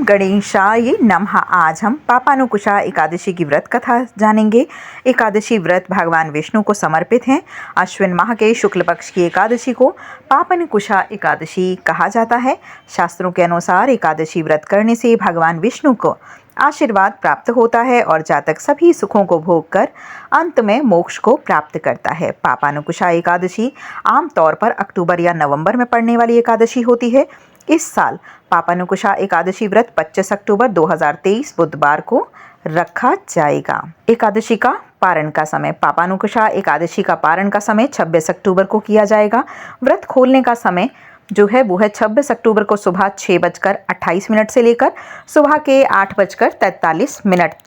गणेशाय नमः। आज हम पापानुकुशा एकादशी की व्रत कथा जानेंगे। एकादशी व्रत भगवान विष्णु को समर्पित है। अश्विन माह के शुक्ल पक्ष की एकादशी को पापानुकुशा एकादशी कहा जाता है। शास्त्रों के अनुसार एकादशी व्रत करने से भगवान विष्णु को आशीर्वाद प्राप्त होता है और जातक सभी सुखों को भोग कर अंत में मोक्ष को प्राप्त करता है। पापानुकुशा एकादशी आमतौर पर अक्टूबर या नवंबर में पड़ने वाली एकादशी होती है। इस साल पापानुकुशा एकादशी व्रत 25 अक्टूबर 2023 बुधवार को रखा जाएगा। एकादशी का पारण का समय। पापानुकुशा एकादशी का पारण का समय 26 अक्टूबर को किया जाएगा। व्रत खोलने का समय जो है वो है 26 अक्टूबर को सुबह 6:28 से लेकर सुबह के 8:43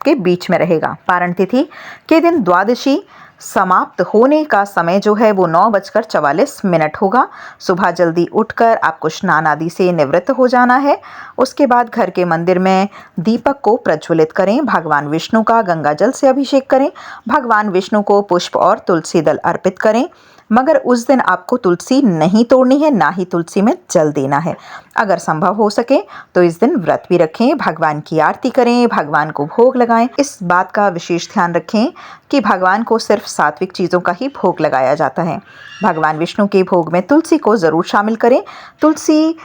के बीच में रहेगा। पारण तिथि के दिन द्वादशी समाप्त होने का समय जो है वो 9:44 होगा। सुबह जल्दी उठकर आपको स्नान आदि से निवृत्त हो जाना है। उसके बाद घर के मंदिर में दीपक को प्रज्वलित करें। भगवान विष्णु का गंगा जल से अभिषेक करें। भगवान विष्णु को पुष्प और तुलसी दल अर्पित करें, मगर उस दिन आपको तुलसी नहीं तोड़नी है, ना ही तुलसी में जल देना है। अगर संभव हो सके तो इस दिन व्रत भी रखें, भगवान की आरती करें, भगवान को भोग लगाएं। इस बात का विशेष ध्यान रखें कि भगवान को सिर्फ सात्विक चीज़ों का ही भोग लगाया जाता है। भगवान विष्णु के भोग में तुलसी को ज़रूर शामिल करें। तुलसी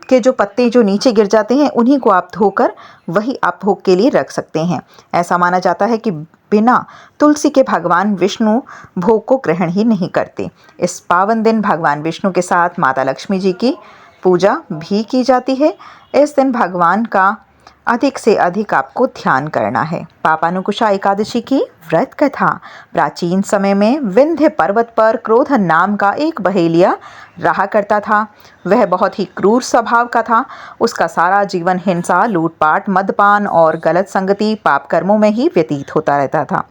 के जो पत्ते जो नीचे गिर जाते हैं उन्हीं को आप धोकर वही आप भोग के लिए रख सकते हैं। ऐसा माना जाता है कि बिना तुलसी के भगवान विष्णु भोग को ग्रहण ही नहीं करते। इस पावन दिन भगवान विष्णु के साथ माता लक्ष्मी जी की पूजा भी की जाती है। इस दिन भगवान का अधिक से अधिक आपको ध्यान करना है। पापानुकुशा एकादशी की व्रत कथा। प्राचीन समय में विंध्य पर्वत पर क्रोधन नाम का एक बहेलिया रहा करता था। वह बहुत ही क्रूर स्वभाव का था। उसका सारा जीवन हिंसा, लूटपाट, मदपान और गलत संगति, पाप कर्मों में ही व्यतीत होता रहता था।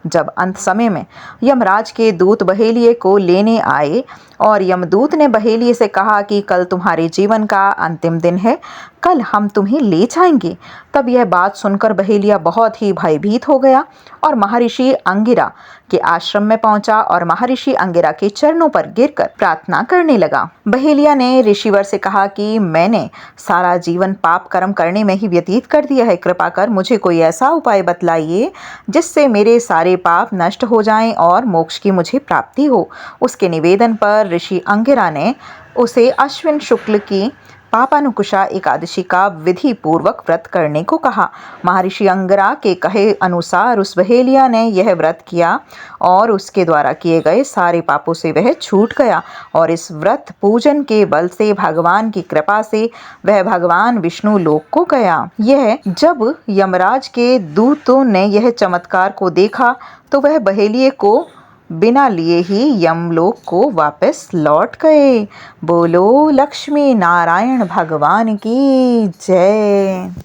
जब अंत समय में यमराज के दूत बहेलिये को लेने आए और यमदूत ने बहेलिये से कहा कि कल तुम्हारे जीवन का अंतिम दिन है, कल हम तुम्हें ले जाएंगे। तब यह बात सुनकर बहेलिया बहुत ही भयभीत हो गया और महर्षि अंगिरा के आश्रम में पहुंचा और महर्षि अंगिरा के चरणों पर गिरकर प्रार्थना करने लगा। बहेलिया ने ऋषिवर से कहा कि मैंने सारा जीवन पाप कर्म करने में ही व्यतीत कर दिया है। कृपा कर मुझे कोई ऐसा उपाय बतलाइए जिससे मेरे सारे पाप नष्ट हो जाएं और मोक्ष की मुझे प्राप्ति हो। उसके निवेदन पर ऋषि अंगिरा ने उसे अश्विन शुक्ल की पापानुकुशा एकादशी का विधि पूर्वक व्रत करने को कहा। महर्षि अंगिरा के कहे अनुसार उस बहेलिया ने यह व्रत किया और उसके द्वारा किए गए सारे पापों से वह छूट गया और इस व्रत पूजन के बल से भगवान की कृपा से वह भगवान विष्णु लोक को गया। यह जब यमराज के दूतों ने यह चमत्कार को देखा तो वह बहेलिये को बिना लिए ही यमलोक को वापस लौट गए। बोलो लक्ष्मी नारायण भगवान की जय।